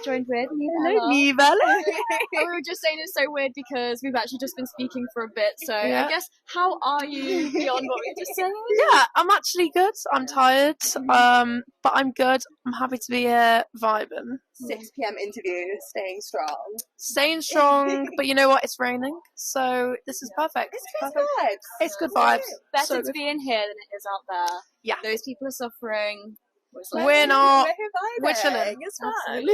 I've joined with. Nieve Ella. Hello, Nieve Ella. And we were just saying it's so weird because we've actually just been speaking for a bit. So Yeah. I guess, how are you beyond what we were just saying? Yeah, I'm actually good. I'm tired, but I'm good. I'm happy to be here vibing. 6 p.m. interview, staying strong. Staying strong, but you know what? It's raining, so this is perfect. It's perfect. good vibes. It's good vibes. Better So to good. be in here than it is out there. Yeah. Those people are suffering. We're not. We're We're chilling. It's fun.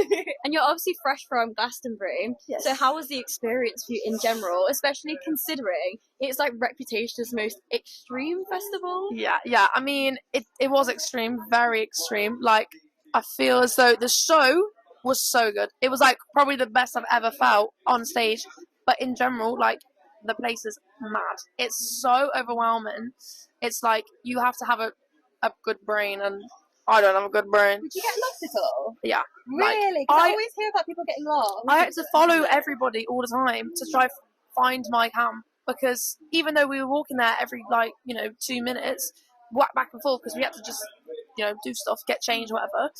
And you're obviously fresh from Glastonbury. Yes. So how was the experience for you in general, especially considering it's like reputation as the most extreme festival? Yeah. I mean, it was extreme, very extreme. Like, I feel as though the show was so good. It was like probably the best I've ever felt on stage. But in general, like, the place is mad. It's so overwhelming. It's like you have to have a good brain, and I don't have a good brain. Did you get lost at all? Yeah. Really? 'Cause I always hear about people getting lost. I had to follow everybody all the time to try find my camp, because even though we were walking there every 2 minutes, walk back and forth, because we had to just do stuff, get changed, whatever.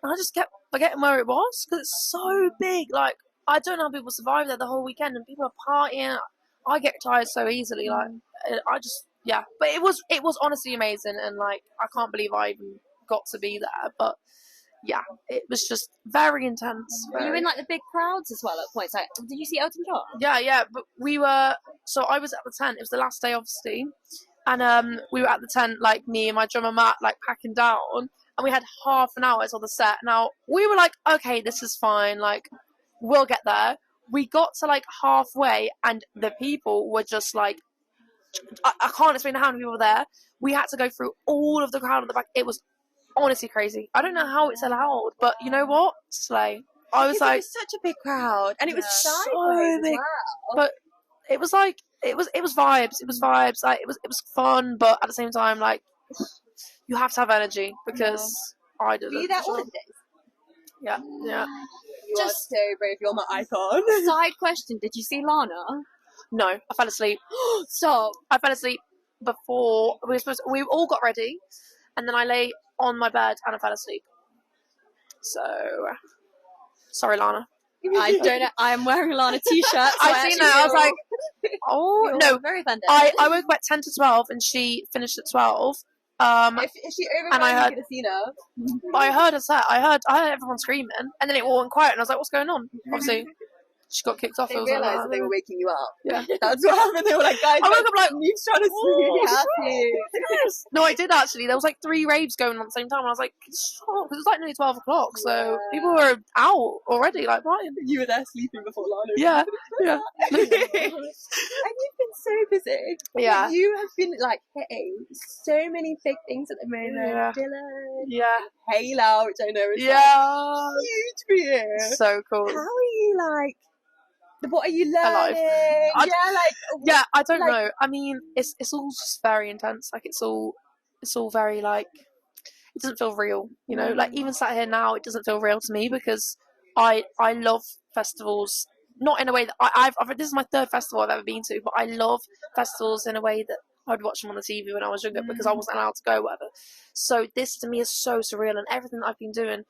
And I just kept forgetting where it was because it's so big. Like, I don't know how people survive there the whole weekend, and people are partying. I get tired so easily. Like, but it was honestly amazing, and like I can't believe I even got to be there. But yeah, it was just very intense. Were you in like the big crowds as well at points? Like, did you see Elton John? Yeah, but we were. So I was at the tent. It was the last day, obviously, and we were at the tent, like me and my drummer Matt, like packing down, and we had half an hour till the set. Now we were like, okay, this is fine. Like, we'll get there. We got to like halfway, and the people were just like, I can't explain how many people were there. We had to go through all of the crowd at the back. It was honestly crazy. I don't know how it's allowed, but you know what? Slay. I was like, it was such a big crowd, and it was so sideways big. as well. But it was like it was vibes. It was vibes. Like, it was fun, but at the same time, like, you have to have energy, because I didn't. Were you there all the days? Yeah. You are so brave. You're my icon. Side question: did you see Lana? No, I fell asleep. Stop. I fell asleep before we all got ready, and then I lay on my bed and I fell asleep. So sorry, Lana. I don't know. I am wearing a Lana t-shirt. So I've seen that. I was like, oh no. Very offended. I woke up at 10 to 12, and she finished at 12. If she overran, and I heard, you could have seen her. but I heard her say, I heard everyone screaming, and then it all went quiet, and I was like, what's going on? Obviously, she got kicked off. They It was like, realised that they were waking you up. Yeah. That's what happened. They were like, guys, I woke up like, Neve's trying to sleep. yes. No, I did actually. There was like 3 raves going on at the same time, and I was like, stop, because it's like nearly 12 o'clock, so people were out already, like, partying. You were there sleeping before Lana. Yeah. And you've been so busy. Yeah. You have been like hitting so many big things at the moment. Yeah. Dylan. Yeah. Halo, which I know is Yeah. like, huge for you. So cool. How are you like? What are you Alive. learning? Yeah, I don't like- know. I mean, it's all just very intense. Like, it's all very, like, it doesn't feel real, you know? Like, even sat here now, it doesn't feel real to me, because I love festivals, not in a way that I've this is my 3rd festival I've ever been to, but I love festivals in a way that I'd watch them on the TV when I was younger, because I wasn't allowed to go, whatever. So this to me is so surreal, and everything that I've been doing,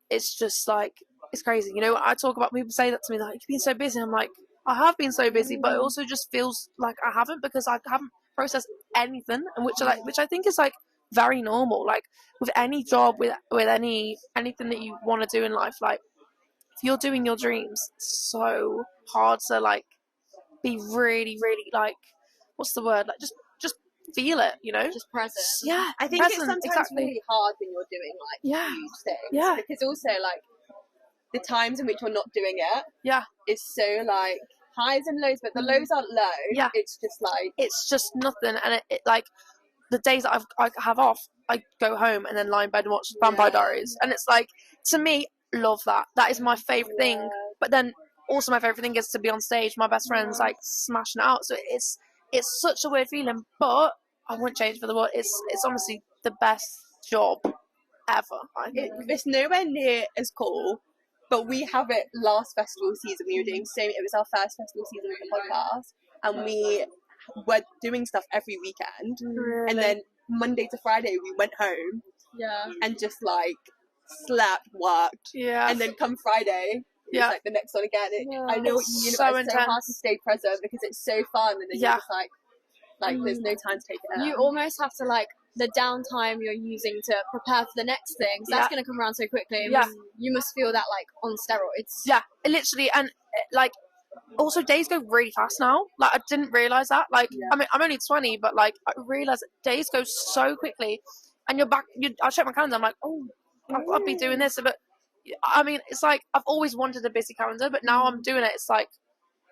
it's just like, it's crazy. You know, I talk about, people say that to me, like, you've been so busy. I'm like, I have been so busy, but it also just feels like I haven't, because I haven't processed anything, and which I think is like very normal. Like, with any job, with anything that you want to do in life, like, if you're doing your dreams, it's so hard to like be really, really, like, what's the word? Like, just feel it, you know? Just present. Yeah, I think it's sometimes really hard when you're doing like huge things. Yeah. Because also like the times in which you're not doing it. Yeah. Is so like highs and lows, but the lows aren't low. Yeah. It's just like, it's just nothing, and it like the days that I have off, I go home and then lie in bed and watch Vampire Diaries, and it's like, to me, love that. That is my favourite thing. But then also my favourite thing is to be on stage, my best friends like smashing it out. So it's such a weird feeling, but I wouldn't change for the world. It's honestly the best job ever. I think. It's nowhere near as cool, but we have it last festival season. We were doing it was our first festival season with the podcast, and we were doing stuff every weekend. Really? And then Monday to Friday we went home Yeah. and just like slept, worked, Yeah. and then come Friday, it's like the next one again. I know what you mean. So It's so hard to stay present because it's so fun, and then you're just like there's no time to take it in. You almost have to like the downtime you're using to prepare for the next thing. So that's going to come around so quickly. And you must feel that like on steroids. Yeah, literally, and like also days go really fast now. Like I didn't realize that. Like I mean, I'm only 20, but like I realized that days go so quickly, and you're back. I check my calendar. I'm like, oh, I'll be doing this, but I mean, it's like I've always wanted a busy calendar, but now I'm doing it. It's like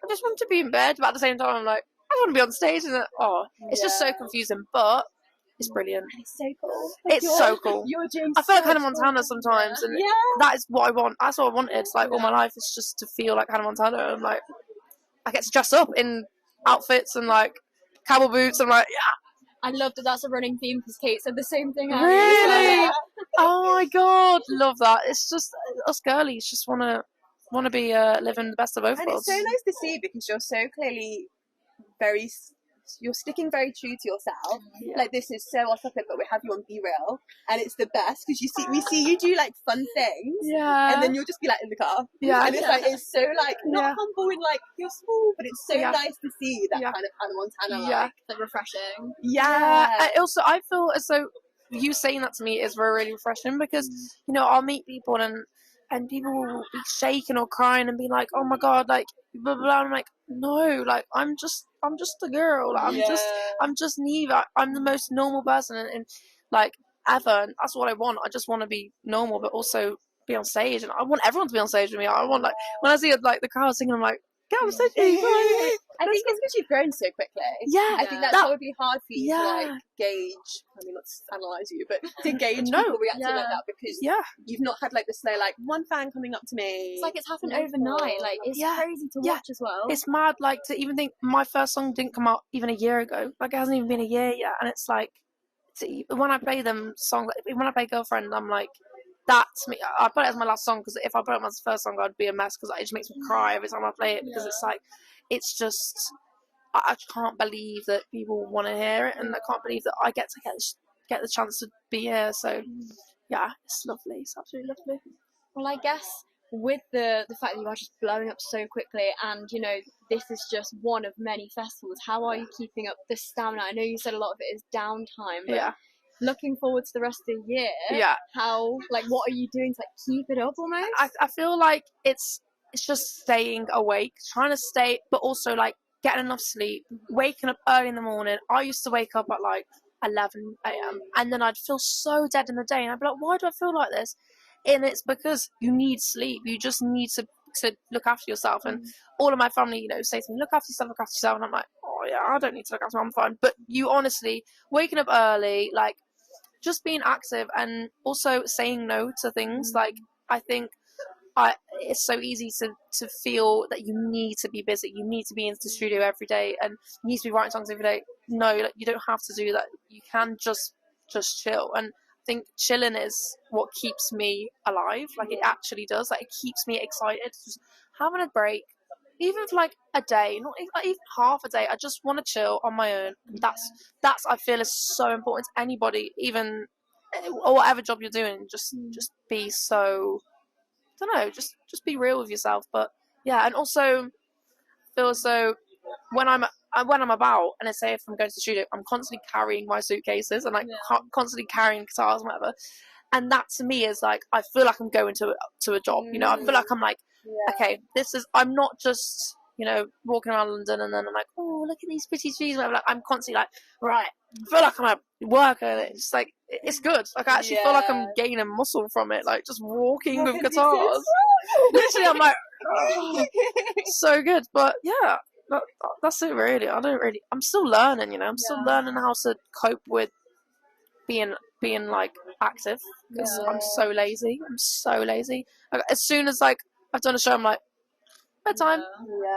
I just want to be in bed, but at the same time, I'm like I want to be on stage, and it's just so confusing, but it's brilliant. And it's so cool. It's so cool. I feel like Hannah Montana sometimes, and that is what I want. That's what I wanted. Like all my life is just to feel like Hannah Montana. I'm like, I get to dress up in outfits and like cowboy boots. I'm like, I love that that's a running theme because Kate said the same thing. Really? Oh my god, love that. It's just us girlies just wanna be living the best of both worlds. And it's so nice to see because you're so clearly you're sticking very true to yourself. Like this is so off topic, but we have you on Be Real, and it's the best because we see you do like fun things, and then you'll just be like in the car, and it's like it's so like not humble and like you're small, but it's so nice to see that kind of Hannah Montana, like the refreshing. I feel as though you saying that to me is really refreshing because you know I'll meet people and people will be shaking or crying and be like, oh my god, like blah blah blah. I'm like, no, like I'm just a girl. Like, I'm just Nieve. I'm the most normal person and like ever, and that's what I want. I just want to be normal, but also be on stage, and I want everyone to be on stage with me. I want like when I see like the crowd singing, I'm like, get on stage. I think it's because you've grown so quickly. I think that's probably hard for you to like gauge. I mean, not to analyse you, but to gauge people reacting like that because you've not had like the slow like one fan coming up to me. It's like it's happened overnight. Like it's crazy to watch as well. It's mad. Like to even think my first song didn't come out even a year ago. Like it hasn't even been a year yet, and it's like when I play them songs, when I play Girlfriend, I'm like. That's me. I put it as my last song because if I put it as my first song, I'd be a mess because it just makes me cry every time I play it because it's like, it's just, I can't believe that people want to hear it and I can't believe that I get the chance to be here. So, yeah, it's lovely. It's absolutely lovely. Well, I guess with the fact that you are just blowing up so quickly and, you know, this is just one of many festivals, how are you keeping up the stamina? I know you said a lot of it is downtime, but looking forward to the rest of the year, how, like, what are you doing to, like, keep it up almost? I feel like it's just staying awake, trying to stay, but also, like, getting enough sleep, waking up early in the morning. I used to wake up at, like, 11 a.m. and then I'd feel so dead in the day, and I'd be like, why do I feel like this? And it's because you need sleep. You just need to look after yourself. And all of my family, you know, say to me, look after yourself. And I'm like, oh, yeah, I don't need to look after myself. I'm fine. But you honestly, waking up early, like, just being active and also saying no to things. Like, I think it's so easy to feel that you need to be busy. You need to be in the studio every day and you need to be writing songs every day. No, like, you don't have to do that. You can just chill. And I think chilling is what keeps me alive. Like, it actually does. Like, it keeps me excited. Just having a break, even for like a day, not even half a day. I just want to chill on my own. That's I feel is so important to anybody, even or whatever job you're doing. Just be so. I don't know. Just be real with yourself. But yeah, and also feel so when I'm about, and I say if I'm going to the studio, I'm constantly carrying my suitcases and like constantly carrying guitars and whatever. And that to me is like, I feel like I'm going to a job, you know. I feel like I'm like, okay, I'm not just, you know, walking around London and then I'm like, oh, look at these pretty trees. Whatever. Like, I'm constantly like, right, I feel like I'm at work and it's like, it's good. Like, I actually feel like I'm gaining muscle from it, like just walking with guitars. Literally, I'm like, oh, so good. But yeah, that's it really. I'm still learning, you know. I'm still learning how to cope with being like active because I'm so lazy. Like, as soon as like I've done a show, I'm like bedtime,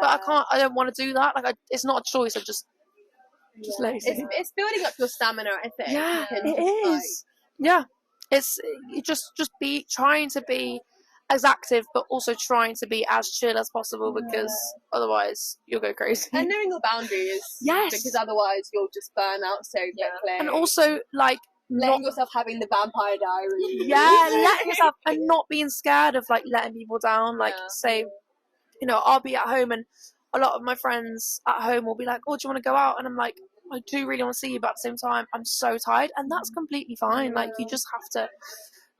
but I don't want to do that. Like, it's not a choice. I just lazy. It's building up your stamina, I think. It is. It's you just be trying to be as active, but also trying to be as chill as possible because otherwise you'll go crazy. And knowing your boundaries, because otherwise you'll just burn out so quickly. And also, like, letting yourself having the vampire diary. Yeah, letting yourself and not being scared of like letting people down. Like say, you know, I'll be at home and a lot of my friends at home will be like, "Oh, do you want to go out?" And I'm like, "I do really want to see you, but at the same time, I'm so tired," and that's completely fine. Like you just have to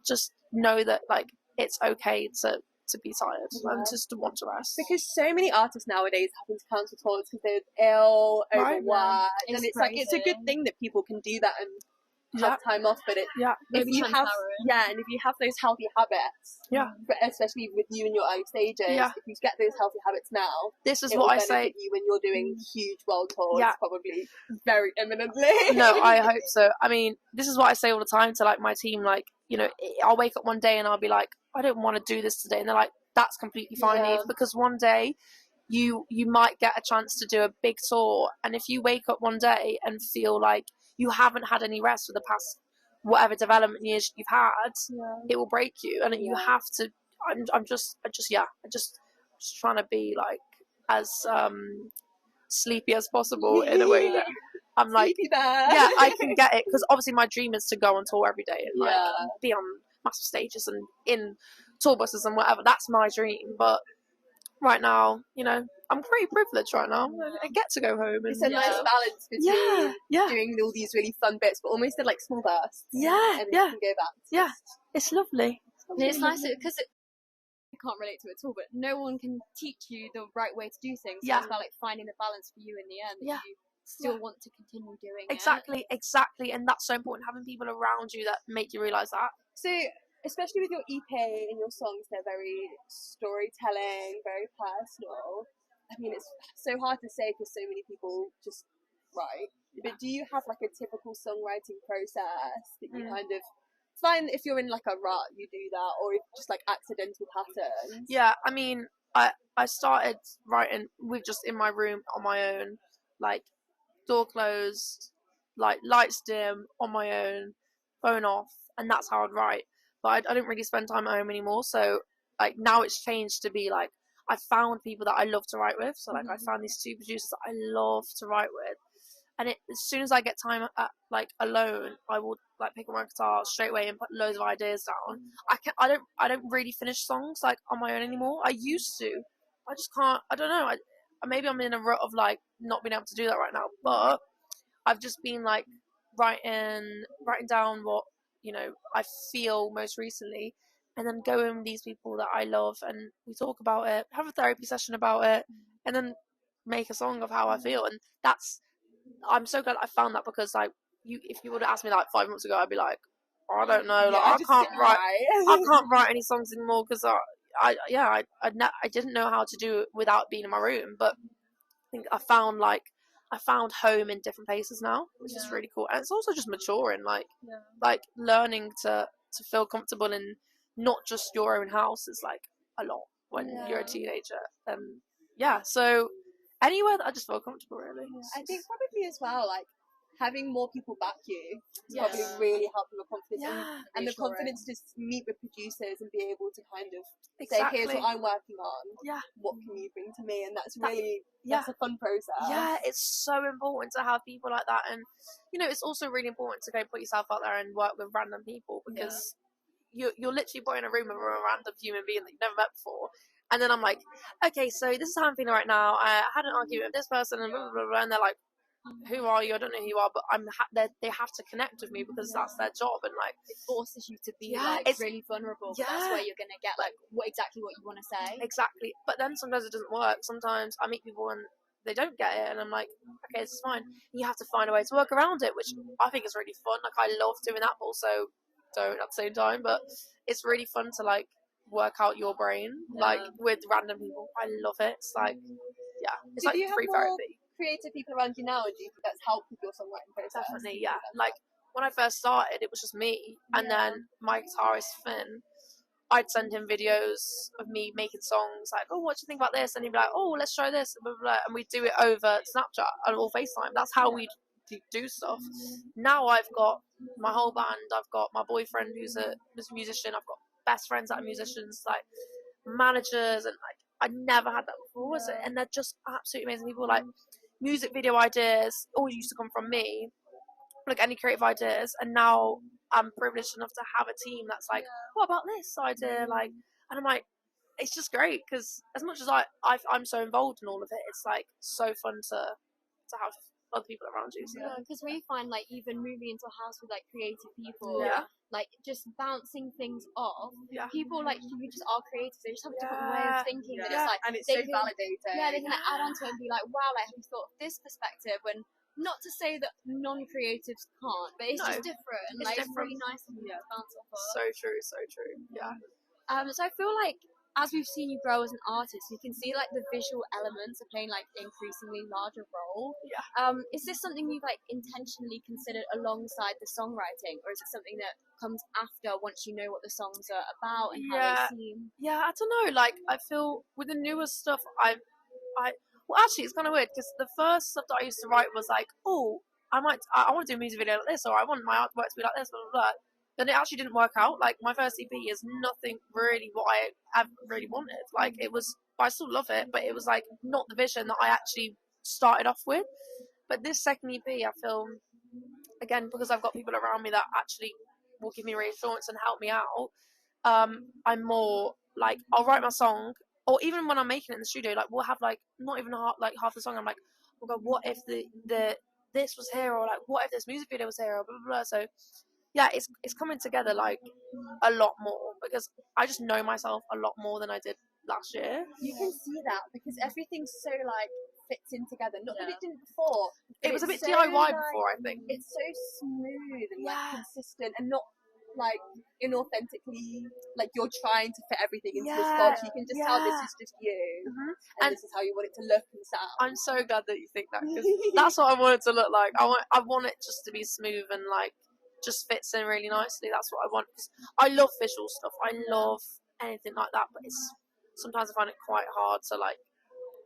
just know that like it's okay to be tired and just to want to rest. Because so many artists nowadays having to cancel tours because they're ill, overworked, and it's like it's a good thing that people can do that and have time off. But if you have and if you have those healthy habits, especially with you in your early stages, if you get those healthy habits now, this is what I say. You when you're doing huge world tours, probably very imminently. No, I hope so. I mean, this is what I say all the time to like my team. Like, you know, I'll wake up one day and I'll be like, I don't want to do this today, and they're like, that's completely fine, Eve, because one day you might get a chance to do a big tour, and if you wake up one day and feel like you haven't had any rest for the past whatever development years you've had, it will break you, and you have to. I'm just trying to be like as sleepy as possible in a way that I'm like, I can get it, because obviously my dream is to go on tour every day and like be on massive stages and in tour buses and whatever. That's my dream, but right now, you know, I'm pretty privileged right now. I get to go home. And, it's a nice balance between doing all these really fun bits, but almost in like small bursts. And you can go back. It's lovely. It's nice because I can't relate to it at all, but no one can teach you the right way to do things. So it's about like finding the balance for you in the end. That you still want to continue doing exactly, and that's so important, having people around you that make you realise that. So especially with your EP and your songs, they're very storytelling, very personal. I mean, it's so hard to say because so many people just write. But do you have like a typical songwriting process that you kind of find if you're in like a rut, you do that, or if just like accidental patterns? Yeah, I mean, I started writing with just in my room on my own, like door closed, like lights dim, on my own, phone off, and that's how I'd write. But I don't really spend time at home anymore, so like now it's changed to be like I found people that I love to write with. So like I found these two producers that I love to write with, and as soon as I get time like alone, I will like pick up my guitar straight away and put loads of ideas down. I don't really finish songs like on my own anymore. I used to. I just can't. I don't know. Maybe I'm in a rut of like not being able to do that right now, but I've just been like writing down what, you know, I feel most recently, and then go in with these people that I love and we talk about it, have a therapy session about it, and then make a song of how I feel. And I'm so glad I found that, because like if you would have asked me like 5 months ago, I'd be like, I don't know, like I can't write any songs anymore, because I didn't know how to do it without being in my room. But I think I found home in different places now, which is really cool. And it's also just maturing, like learning to feel comfortable in not just your own house is like a lot when you're a teenager. So anywhere that I just feel comfortable, really. I think probably as well, like having more people back you probably really help with the confidence and the confidence to meet with producers and be able to kind of say, here's what I'm working on, what can you bring to me? And that's really that's a fun process. It's so important to have people like that. And you know, it's also really important to go put yourself out there and work with random people, because you're literally put in a room with a random human being that you've never met before. And then I'm like, okay, so this is how I'm feeling right now. I had an argument with this person and blah, blah, blah, blah. And they're like, who are you? I don't know who you are, but they have to connect with me, because that's their job. And like, it forces you to be like really vulnerable. That's where you're gonna get like what you want to say. Exactly. But then sometimes it doesn't work. Sometimes I meet people and they don't get it, and I'm like, okay, this is fine. You have to find a way to work around it, which I think is really fun. Like I love doing that, but also don't at the same time. But it's really fun to like work out your brain like with random people. I love it. It's like it's like free therapy. Creative people around you now, do you think that's helped with your songwriting process? Definitely, like when I first started, it was just me, and then my guitarist Finn, I'd send him videos of me making songs, like, oh, what do you think about this? And he'd be like, oh, let's try this, blah, blah, blah. And we'd do it over Snapchat or FaceTime. That's how we do stuff. Now I've got my whole band, I've got my boyfriend who's a musician, I've got best friends that are musicians, like managers, and like I never had that before, was it? And they're just absolutely amazing people. Like music video ideas always used to come from me, like any creative ideas, and now I'm privileged enough to have a team that's like, what about this idea? Like, and I'm like, it's just great because as much as I'm so involved in all of it, it's like so fun to have other people around you. So. Yeah, because we find like even moving into a house with like creative people, like just bouncing things off. Yeah. People like you just are creative, they just have a different way of thinking. That it's like, and it's so validating. Yeah, they can like, add on to it and be like, wow, like have you thought of this perspective? When not to say that non-creatives can't, but it's just different. And it's like different. It's really nice to bounce off of. So true. Yeah. So I feel like as we've seen you grow as an artist, you can see like the visual elements are playing like increasingly larger role. Yeah. Is this something you've like intentionally considered alongside the songwriting, or is it something that comes after once you know what the songs are about and how they seem? Yeah, I don't know. Like I feel with the newer stuff, well, actually, it's kind of weird because the first stuff that I used to write was like, oh, I want to do a music video like this, or I want my artwork to be like this, blah blah blah. Then it actually didn't work out. Like my first EP is nothing really what I have really wanted. Like it was, I still love it, but it was like not the vision that I actually started off with. But this second EP, I feel, again, because I've got people around me that actually will give me reassurance and help me out. I'm more like I'll write my song. Or even when I'm making it in the studio, like we'll have like not even half the song. I'm like, oh god, what if the this was here, or like what if this music video was here, or blah blah blah. So yeah, it's coming together like a lot more because I just know myself a lot more than I did last year. You can see that because everything's so like fits in together. Not that it didn't before. It was a bit so, DIY like, before, I think. It's so smooth and like consistent and not like inauthentically, like you're trying to fit everything into this box. You can just tell this is just you, and this is how you want it to look and sound. I'm so glad that you think that because that's what I want it to look like. I want it just to be smooth and like just fits in really nicely. That's what I want. I love visual stuff. I love anything like that, but it's sometimes I find it quite hard to like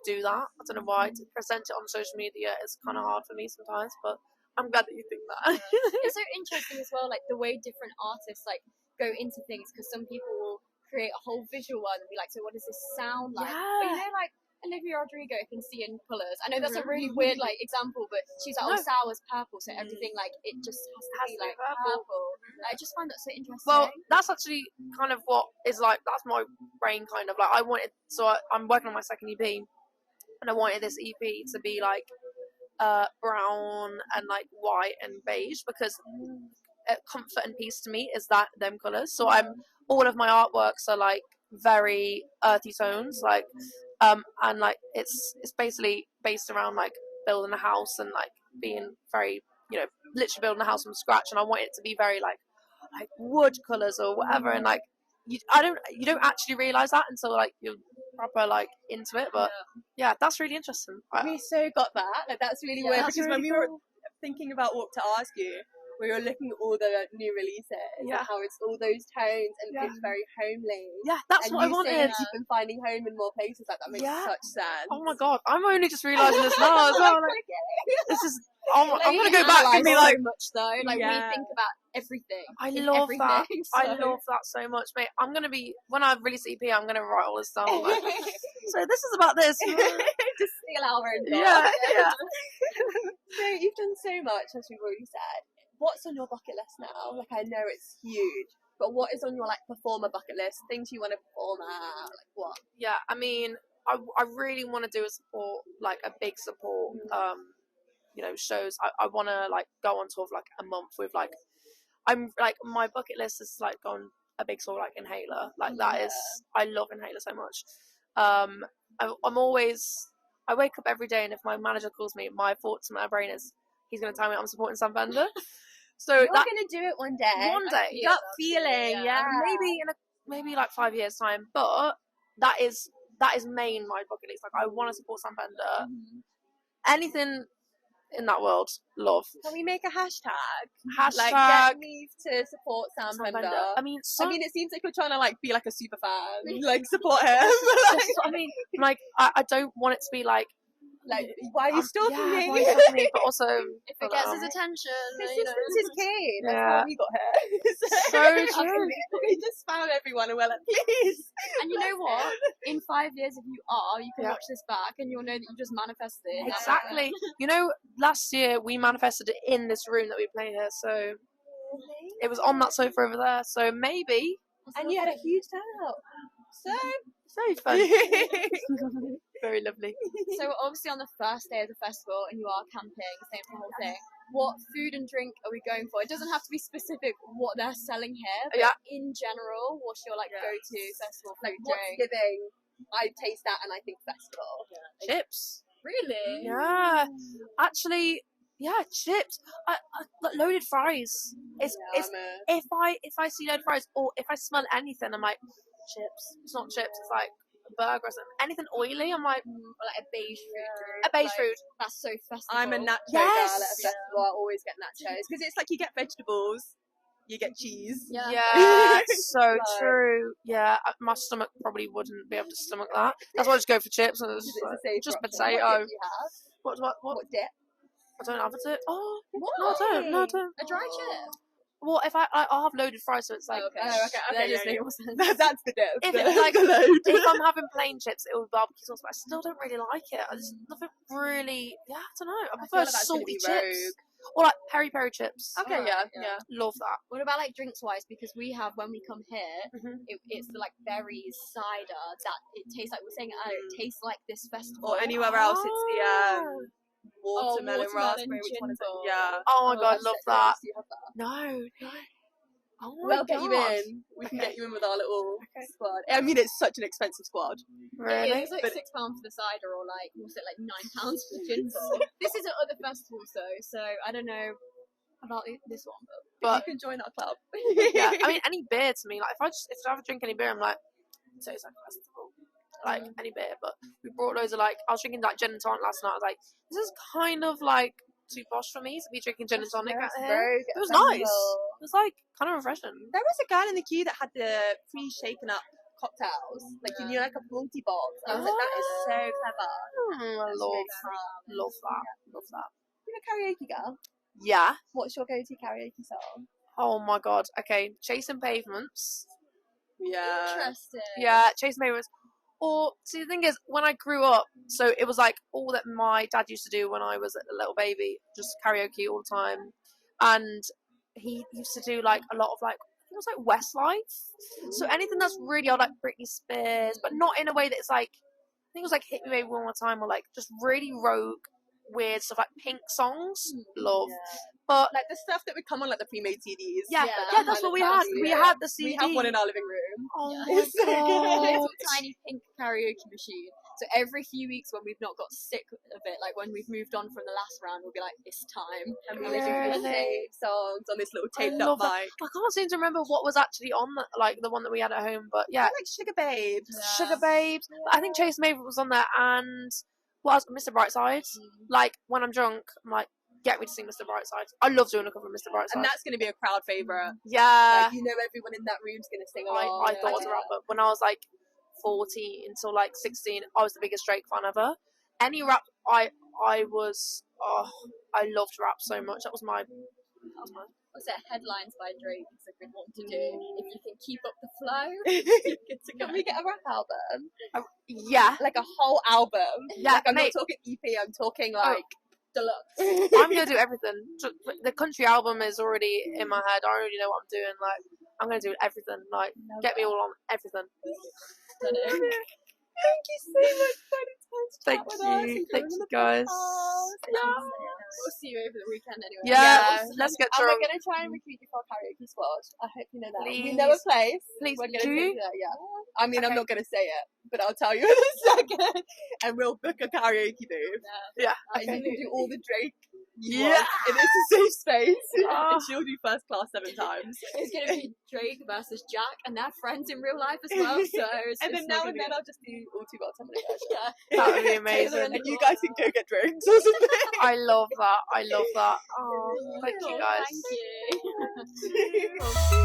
do that. I don't know why. To present it on social media is kind of hard for me sometimes, but I'm glad that you think that. It's so interesting as well, like the way different artists like go into things, because some people will create a whole visual one and be like, so what does this sound like? But you know, like Olivia Rodrigo can see in colours. I know that's a really weird like example, but she's like, oh, sour's purple, so everything like it just has to be like purple. I just find that so interesting. Well, that's actually kind of what is like, that's my brain kind of like, I'm working on my second EP, and I wanted this EP to be like brown and like white and beige because comfort and peace to me is them colours. So all of my artworks are like very earthy tones, like and like it's basically based around like building a house and like being very, literally building a house from scratch, and I want it to be very like wood colours or whatever, and like you don't actually realise that until like you're proper like into it, but yeah, that's really interesting. We so got that. Like, that's really weird because when we were thinking about what to ask you, we were looking at all the new releases and how it's all those tones and it's very homely. Yeah, that's what I wanted. You've been finding home in more places like that makes such sense. Oh my god, I'm only just realising this now as well. Like, this is. I'm gonna go back and be like, so much though. Like we think about everything. I love that. So. I love that so much, mate. I'm gonna be when I release EP, I'm gonna write all this down. Like, so this is about this. Just steal our own. Yeah. So you've done so much, as we've already said. What's on your bucket list now? Like, I know it's huge, but what is on your like performer bucket list? Things you want to perform at? Like what? Yeah, I mean, I really want to do a big support. Shows. I want to like go on tour for like a month with like, I'm like, my bucket list is like go on a big tour like Inhaler. Like that is, I love Inhaler so much. I'm always, I wake up every day and if my manager calls me, my thoughts in my brain is he's going to tell me I'm supporting Sam Bender. So you're going to do it one day. One day. That feeling, Maybe maybe like 5 years time, but that is main my bucket list. Like I want to support Sam Bender. Anything in that world, love. Can we make a hashtag? Like get Nieve to support Sam Bender. I mean, it seems like you're trying to like be like a super fan, like support him. I mean, like I don't want it to be like Like, why are you stalking me? Why are you stalking me? But also, If it gets his attention, persistence is key. That's Yeah. why we got here. So true. We just found everyone and we're like, please. And you know what? In 5 years, if you are, you can watch this back and you'll know that you just manifested it. Exactly. You know, last year we manifested it in this room that we play here, so it was on that sofa over there. So maybe. And you had a huge turnout. So fun. Very lovely. So obviously on the first day of the festival, and you are camping, same for the whole thing. What food and drink are we going for? It doesn't have to be specific what they're selling here, but in general, what's your like go-to festival food drink? Giving, I taste that and I think festival. Chips. Really? Yeah. Actually, yeah, chips. I like loaded fries. It's if I see loaded fries or if I smell anything, I'm like chips. It's not chips. It's like a burger or something. Anything oily, I'm like Or like a beige food drink. a beige food. That's so festival. I'm a nacho Yes. girl at a festival. I always get nachos because it's like you get vegetables, you get cheese. Yeah, so true. Yeah, my stomach probably wouldn't be able to stomach that. That's why I just go for chips and it's just potato. What dip? I don't have a dip. Oh, What? no, I don't. A dry chip? Well, if I'll have loaded fries, so it's like okay. Okay, Just yeah. make more sense. That's the dip. if it's like if I'm having plain chips, it would be barbecue sauce, but I still don't really like it. I just nothing really. Yeah, I don't know. I prefer like that's gonna salty be chips rogue. or like peri peri chips. Okay, yeah. Love that. What about like drinks wise? Because we have when we come here, it's the like berries cider that it tastes like we're saying. It tastes like this festival. Or anywhere else, it's the watermelon watermelon raspberry. Which gin one is it? ball. Yeah. Oh my god, love that. Do you have that? No. Oh my We'll get you God. in. We can get you in with our little squad. I mean, it's such an expensive squad. Really? It's like £6 for the cider, or like what's it like £9 for the gin ball. This is at other festivals though, so I don't know about this one, But you can join our club. yeah, I mean, any beer to me, like if I have a drink any beer, I'm like, so it's like a festival, like any beer. But we brought loads of like, I was drinking like gin and tonic last night. I was like, this is kind of like too posh for me to be drinking gin and tonic out here. It was nice. It was like kind of refreshing. There was a girl in the queue that had the pre-shaken up cocktails, like you know, like a multi box. I was like, that is so clever. I love that. Love that. You're a karaoke girl. Yeah. What's your go-to karaoke song? Oh my god. Okay, Chasing Pavements. Yeah. Interesting. Yeah, Chasing Pavements. Or see, the thing is, when I grew up, so it was like all that my dad used to do when I was a little baby, just karaoke all the time, and he used to do like a lot of like it was like Westlife. So anything that's really old, like Britney Spears, but not in a way that it's like I think it was like Hit Me Baby One More Time, or like just really rogue, weird stuff like Pink songs. Love. But like the stuff that would come on like the pre-made CDs. Yeah, that's what we had. We had the CD. We have one in our living room. Oh Yeah. my god. Little tiny pink karaoke machine. So every few weeks when we've not got sick of it, like when we've moved on from the last round, we'll be like, it's time. And we listen to the same songs on this little taped up mic. I can't seem to remember what was actually on the, like the one that we had at home, but yeah, like Sugar Babes. Sugar Babes. But I think Chase Maven was on there, and what else? Mr. Brightside. Like when I'm drunk, I'm like, get me to sing Mr. Brightside. I love doing a cover of Mr. Brightside, and that's going to be a crowd favourite. Yeah, like, you know, everyone in that room's going to sing along. I thought it was a rap, but when I was like 14 until like 16, I was the biggest Drake fan ever. Any rap, I was, I loved rap so much. That was my. What's it? Headlines by Drake is a good one to do. If you can keep up the flow. Can we get a rap album? Yeah, like a whole album. Yeah, like I'm not talking EP. I'm talking like deluxe. I'm gonna do everything. The country album is already in my head. I already know what I'm doing. Like I'm gonna do everything. Like get me all on everything. Thank you so much for the time to Thank you. Thank you guys. We'll see you over the weekend anyway. Yeah, let's get drunk. drunk. We're gonna try and recruit you for our karaoke squad. I hope you know that. Please. We know a place. Please, we're gonna do take you? you there, yeah. I mean, I'm not gonna say it, but I'll tell you in a second. And we'll book a karaoke booth. Yeah. And you can do all the Drake. Yeah. And it's a safe space. And she'll do first class 7 times. It's gonna be Drake versus Jack, and they're friends in real life as well. So and then now and then I'll just do all 2 bar somebody. Yeah, That would be amazing. And you guys can go get drinks or something. I love that. I love that. Oh, thank you guys. Thank you.